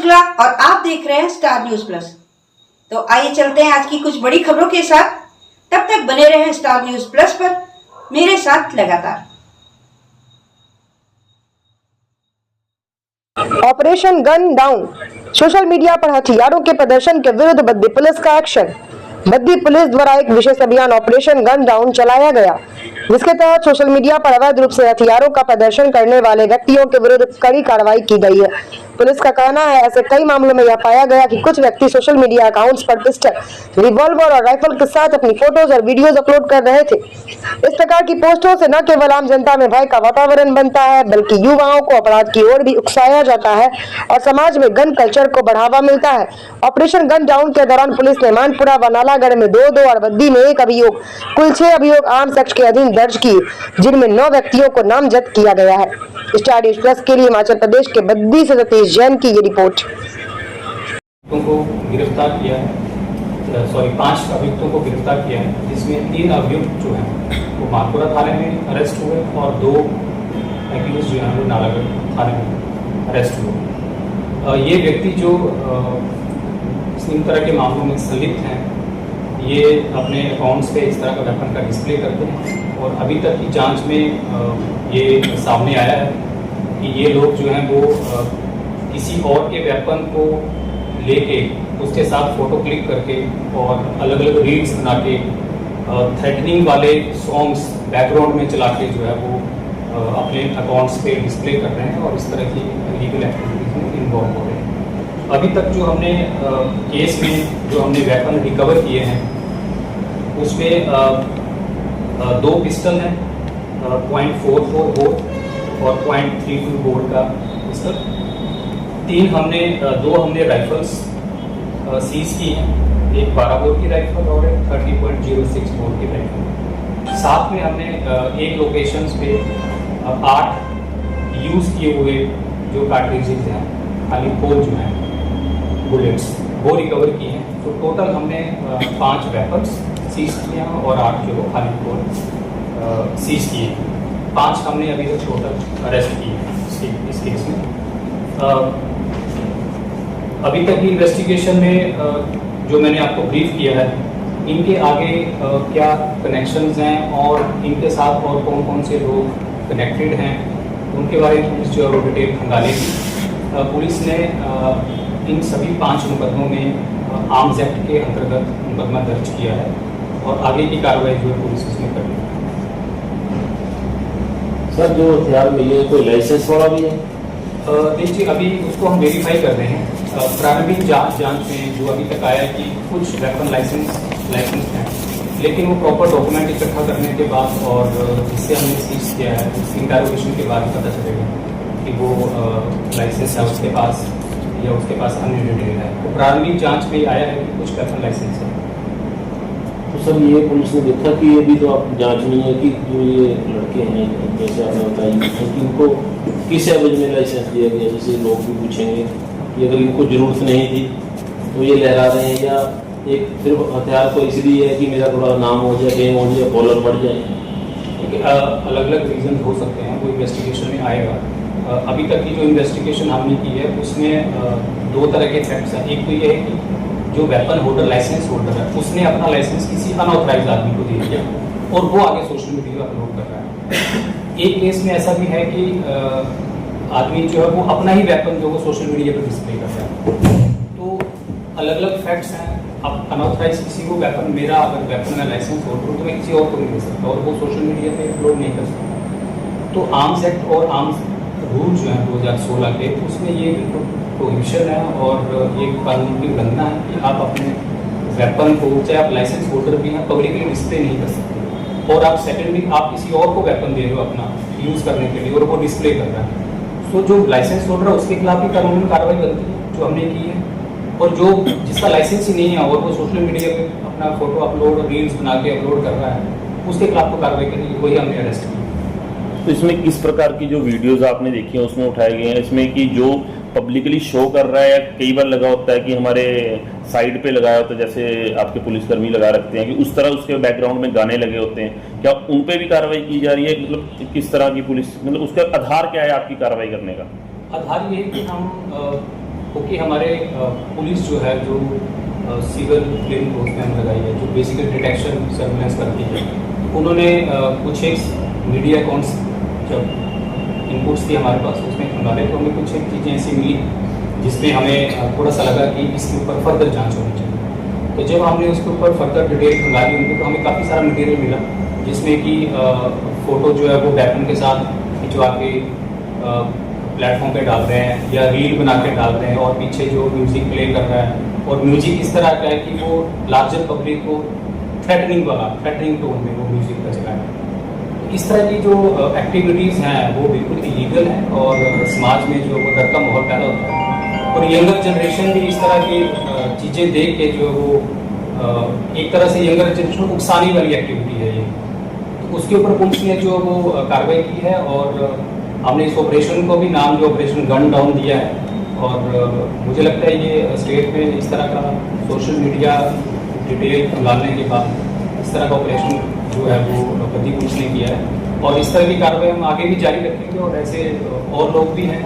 शुक्ला और आप देख रहे हैं स्टार न्यूज प्लस। तो आइए चलते हैं आज की कुछ बड़ी खबरों के साथ। तब तक बने रहें स्टार न्यूज प्लस पर मेरे साथ लगातार। Operation gun down, social media पर हथियारों के प्रदर्शन के विरुद्ध बद्दी पुलिस का एक्शन। बद्दी पुलिस द्वारा एक विशेष अभियान ऑपरेशन गन डाउन चलाया गया, जिसके तहत सोशल मीडिया पर अवैध रूप से हथियारों का प्रदर्शन करने वाले व्यक्तियों के विरुद्ध कड़ी कार्रवाई की गई है। पुलिस का कहना है, ऐसे कई मामलों में यह पाया गया कि कुछ व्यक्ति सोशल मीडिया अकाउंट्स पर पिस्टल, रिवॉल्वर और राइफल के साथ अपनी फोटोज और वीडियोज अपलोड कर रहे थे। इस प्रकार की पोस्टों से न केवल आम जनता में भय का वातावरण बनता है, बल्कि युवाओं को अपराध की ओर भी उकसाया जाता है और समाज में गन कल्चर को बढ़ावा मिलता है। ऑपरेशन गन डाउन के दौरान पुलिस ने मानपुरा व नालागढ़ में 2 और बद्दी में 1 अभियोग, कुल 6 अभियोग आर्म्स एक्ट के अधीन दर्ज किए, जिनमें 9 व्यक्तियों को नामजद किया गया है। स्टार न्यूज प्लस के लिए हिमाचल प्रदेश के बद्दी से सतीश जैन की ये रिपोर्ट। को गिरफ्तार किया है, 5 अभियुक्तों को गिरफ्तार किया है, जिसमें 3 अभियुक्त जो हैं वो मानपुरा थाने में अरेस्ट हुए और 2 एक्यूज जो हैं वो नालागढ़ थाने में अरेस्ट हुए। ये व्यक्ति जो इन तरह के मामलों में संलिप्त हैं, ये अपने अकाउंट्स पे इस तरह का वेपन का डिस्प्ले करते हैं और अभी तक की जांच में ये सामने आया है कि ये लोग जो हैं वो किसी और के वेपन को लेके उसके साथ फोटो क्लिक करके और अलग अलग रील्स बना के थ्रेटनिंग वाले सॉन्ग्स बैकग्राउंड में चला के जो है वो अपने अकाउंट्स पे डिस्प्ले कर रहे हैं और इस तरह की लीगल एक्टिविटीज में इन्वॉल्व हो रहे हैं। अभी तक जो हमने केस में जो हमने वेपन रिकवर किए हैं उसमें 2 पिस्टल हैं, .44 बोर और .32 बोर का पिस्टल, 2 हमने राइफल्स सीज की हैं, एक 12 बोर की राइफल और एक 30.06 बोर की राइफल। साथ में हमने एक लोकेशंस पे 8 यूज़ किए हुए जो कार्ट्रिजेज हैं, खाली पोल जो हैं बुलेट्स, वो रिकवर किए हैं। तो टोटल हमने 5 वेपन्स सीज किए हैं और 8 जो खाली पोल सीज किए। 5 हमने अभी तक टोटल अरेस्ट किए हैं इस केस में। अभी तक की इन्वेस्टिगेशन में जो मैंने आपको ब्रीफ किया है, इनके आगे क्या कनेक्शंस हैं और इनके साथ और कौन कौन से लोग कनेक्टेड हैं, उनके बारे में पुलिस जो है वो डिटेल खंगालेगी। पुलिस ने इन सभी 5 मुकदमों में आर्म्स एक्ट के अंतर्गत मुकदमा दर्ज किया है और आगे की कार्रवाई जो है पुलिस उसमें कर रही है। सर, जो हथियार मिले कोई लाइसेंस वाला भी है? देखिए, अभी उसको हम वेरीफाई कर रहे हैं। प्रारंभिक जांच में जो अभी तक आया है कि कुछ वेपन लाइसेंस हैं, लेकिन वो प्रॉपर डॉक्यूमेंट इकट्ठा करने के बाद और जिससे हमने सीज किया है उसकी इंटरोगेशन के बाद पता चलेगा कि वो लाइसेंस है उसके पास या उसके पास अन्य डिटेल है। तो प्रारंभिक जांच में आया है कि कुछ वेपन लाइसेंस है। तो सर, ये पुलिस ने देखा कि ये भी तो आप जांच नहीं है कि जो ये लड़के हैं जैसे आपने बताया कि इनको किस एवज में लाइसेंस दिया गया। जैसे लोग भी पूछेंगे कि अगर इनको जरूरत नहीं थी तो ये लहरा रहे हैं, या एक सिर्फ हथियार को इसलिए है कि मेरा थोड़ा नाम हो जाए, फेम हो जाए, फॉलोअर बढ़ जाए। अलग अलग रीजन हो सकते हैं, वो इन्वेस्टिगेशन में आएगा। अभी तक की जो इन्वेस्टिगेशन हमने की है उसमें 2 तरह के फैक्ट्स हैं। एक तो ये है कि जो वेपन होल्डर, लाइसेंस होल्डर है, उसने अपना लाइसेंस किसी अनऑथराइज आदमी को दे दिया और वो आगे सोशल मीडिया पर अपलोड कर रहा है। एक केस में ऐसा भी है कि आदमी जो है वो अपना ही वेपन जो वो सोशल मीडिया पर डिस्प्ले कर रहा है। तो अलग अलग फैक्ट्स हैं। अब अनऑथराइज किसी को वेपन, मेरा अगर वेपन है लाइसेंस होल्डर हूँ तो मैं किसी और को नहीं दे सकता और वो सोशल मीडिया पे अपलोड नहीं कर सकता। तो आर्म्स एक्ट और आर्म्स रूल जो है 2016 के, उसमें ये बिल्कुल प्रोहिबिशन है और ये कानून की उल्लंघना है कि आप अपने वेपन को, चाहे आप लाइसेंस होल्डर भी हैं, पब्लिकली डिस्प्ले नहीं कर सकते। और आप सेकेंडली आप किसी और को वेपन दे रहे हो अपना यूज़ करने के लिए और वो डिस्प्ले कर रहा है, तो जो लाइसेंस होल्डर है उसके खिलाफ भी कानूनी कार्रवाई बनती है जो हमने की है। और जो जिसका लाइसेंस ही नहीं है और वो सोशल मीडिया पे अपना फोटो अपलोड और रील्स बना के अपलोड कर रहा है, उसके खिलाफ तो कार्रवाई करनी है, वही हमने अरेस्ट की। तो इसमें किस प्रकार की जो वीडियोस आपने देखी हैं उसमें उठाए गए हैं, इसमें कि जो पब्लिकली शो कर रहा है, या कई बार लगा होता है कि हमारे साइड पे लगाया होता है, जैसे आपके पुलिसकर्मी लगा रखते हैं कि उस तरह उसके बैकग्राउंड में गाने लगे होते हैं, क्या उन पे भी कार्रवाई की जा रही है? मतलब किस तरह की पुलिस, मतलब उसका आधार क्या है आपकी कार्रवाई करने का? आधार ये है कि हम क्योंकि हमारे पुलिस जो है जो सिविल क्लीन फोर्स में हम लगाई है, जो बेसिकली डिटेक्शन सर्विलेंस करती है, उन्होंने कुछ एक मीडिया अकाउंट्स जब इनपुट्स थी हमारे पास, उसमें खंगाले तो हमें कुछ एक चीज़ें ऐसी मिली जिसमें हमें थोड़ा सा लगा कि इसके ऊपर फर्दर जांच होनी चाहिए। तो जब हमने उसके ऊपर फर्दर डिटेल खंगाली उनको, तो हमें काफ़ी सारा मटेरियल मिला जिसमें कि फ़ोटो जो है वो वेपन के साथ खिंचवा के प्लेटफॉर्म पे डाल रहे हैं या रील बना के डाल रहे हैं, और पीछे जो म्यूज़िक प्ले कर रहा है, और म्यूज़िक इस तरह का है कि वो लार्जर पब्लिक को थ्रेटनिंग टोन में वो म्यूज़िक का चला है। इस तरह की जो एक्टिविटीज़ हैं वो बिल्कुल इलीगल हैं, और समाज में जो वो डर का माहौल पैदा होता है, और यंगर जनरेशन भी इस तरह की चीज़ें देख के जो वो एक तरह से यंगर जनरेशन को उकसाने वाली एक्टिविटी है ये, तो उसके ऊपर पुलिस ने जो वो कार्रवाई की है, और हमने इस ऑपरेशन को भी नाम जो ऑपरेशन गन डाउन दिया है। और मुझे लगता है ये स्टेट में इस तरह का सोशल मीडिया डिटेल डालने के बाद इस तरह का ऑपरेशन जो है वो गति पुलिस ने किया है, और इस तरह की कार्रवाई हम आगे भी जारी रखेंगे, और ऐसे और लोग भी हैं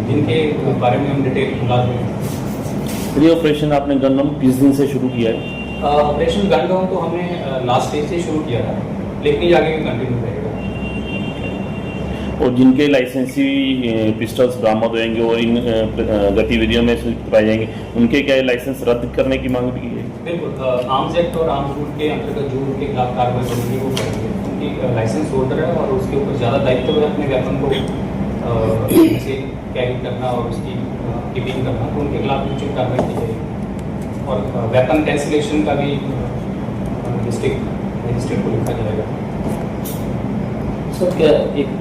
जिनके बारे में हम डिटेल डाल रहे हैं। ये ऑपरेशन आपने गन डाउन किस दिन से शुरू किया है? ऑपरेशन गन डाउन तो हमने लास्ट स्टेज से शुरू किया था, लेकिन ये आगे भी कंटिन्यू रहेगा। और जिनके लाइसेंसी पिस्टल्स बरामद होंगे और इन गतिविधियों में पाए जाएंगे, उनके क्या लाइसेंस रद्द करने की मांग भी की है? बिल्कुल, आर्म्स एक्ट और आर्म्स रूल के अंतर्गत जो उनके खिलाफ कार्रवाई करेंगे वो करेंगे। उनकी लाइसेंस होल्डर है और उसके ऊपर ज़्यादा दायित्व है अपने वेपन को से कैरी करना और उसकी कीपिंग करना, तो उनके खिलाफ उचित कार्रवाई की जाएगी, और वेपन कैंसिलेशन का भी डिस्ट्रिक्ट मजिस्ट्रेट को लिखा जाएगा। सर, क्या एक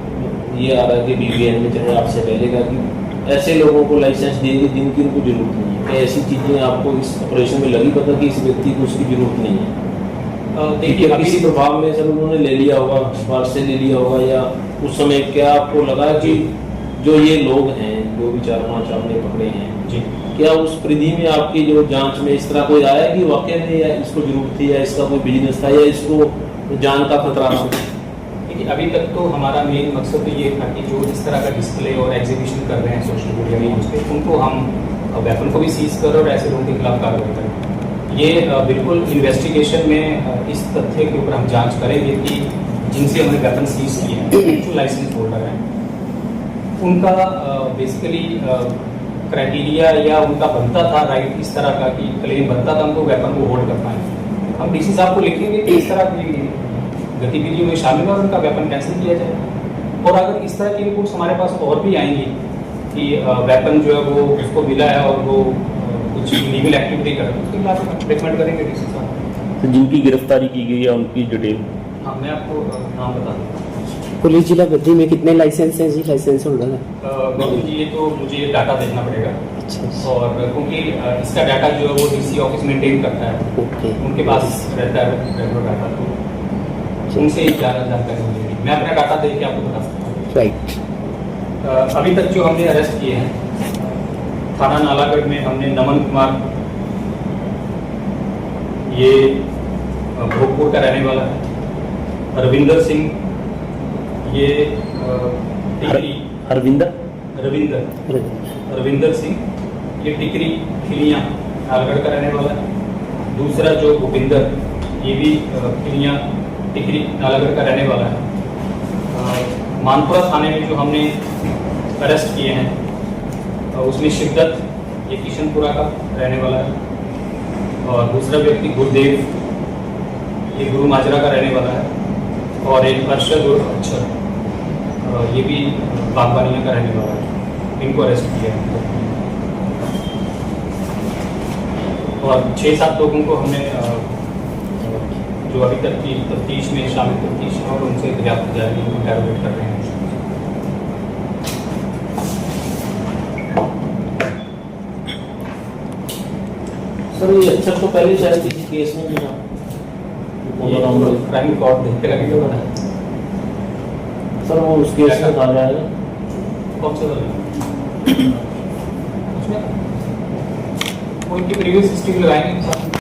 ये आ रहा है कि BBN में चाहे आपसे पहले का कि ऐसे लोगों को लाइसेंस देंगे जिनकी उनको जरूरत नहीं है, क्या ऐसी चीज़ें आपको इस ऑपरेशन में लगी पता कि इस व्यक्ति को उसकी जरूरत नहीं है? देखिए, किसी प्रभाव में सर उन्होंने ले लिया होगा, स्पार्श से ले लिया होगा, या उस समय क्या आपको लगा कि जो ये लोग हैं जो भी 4-5 आपने पकड़े हैं जी, क्या उस परिधि में आपकी जो जांच में इस तरह कोई आया कि वाकई में या इसको जरूरत थी, या इसका कोई बिजनेस था, या इसको जान का खतरा था? देखिए, अभी तक तो हमारा मेन मकसद तो ये था कि जो इस तरह का डिस्प्ले और एग्जीबिशन कर रहे हैं सोशल मीडिया में उस पर, उनको हम वेपन को भी सीज करें और ऐसे लोगों के खिलाफ कार्रवाई करें। ये बिल्कुल इन्वेस्टिगेशन में इस तथ्य के ऊपर हम जांच करेंगे कि जिनसे हमने वेपन सीज किए हैं जो लाइसेंस होल्डर हैं, उनका बेसिकली क्राइटेरिया या उनका बनता था राइट इस तरह का कि क्लेम बनता था उनको वेपन को होल्ड कर पाए। हम DC साहब को लिखेंगे कि इस तरह की गतिविधियों में शामिल और उनका वेपन कैंसिल किया जाए, और अगर इस तरह की रिपोर्ट्स हमारे पास और भी आएंगी कि वेपन जो है वो उसको मिला है और वो कुछ लीगल एक्टिविटी कर रहे हैं, उसके खिलाफ रिकमेंड करेंगे DC साहब। तो जिनकी गिरफ्तारी की गई है उनकी डिटेल? हाँ, मैं आपको नाम बता दूँ। पुलिस जिला बद्दी में कितने लाइसेंस हैं जी, लाइसेंस होल्डर है? गौतम जी, ये तो मुझे डाटा देखना पड़ेगा, अच्छा, और क्योंकि इसका डाटा जो है वो DC ऑफिस मेंटेन करता है, ओके, उनके पास रहता है रेगुलर डाटा, तो उनसे ही ज़्यादा जानकारी मिलेगी। मैं अपना डाटा देख के आपको बता सकता हूँ। राइट। अभी तक जो हमने अरेस्ट किए हैं, थाना नालागढ़ में हमने नमन कुमार, ये भोगपुर का रहने वाला है, रविंदर सिंह, ये टिकरी रविंदर सिंह, ये टिकरी खिलियाँ नालागढ़ का रहने वाला है। दूसरा जो भूपिंदर, ये भी खिलियाँ टिकरी नालागढ़ का रहने वाला है। मानपुरा थाने में जो हमने अरेस्ट किए हैं उसमें शिद्दत, ये किशनपुरा का रहने वाला है, और दूसरा व्यक्ति गुरुदेव, ये गुरु माजरा का रहने वाला है, और एक अरशद और अक्षर, ये भी बागवानिया का रहने वाला है। इनको अरेस्ट किया है, और 6-7 लोगों को हमने जो अभी तक की तफ्तीश में शामिल तफ्तीश है और उनसे दरियाफ्त जारी इंटरोगेट कर रहे हैं। सर, ये अच्छा तो पहले शायद किसी केस में भी था, क्राइम रिकॉर्ड देखते लगेगा बना सर, वो उस केस में कहा जाएगा कौन सा उसमें वो इनकी प्रीवियस हिस्ट्री लगाएंगे।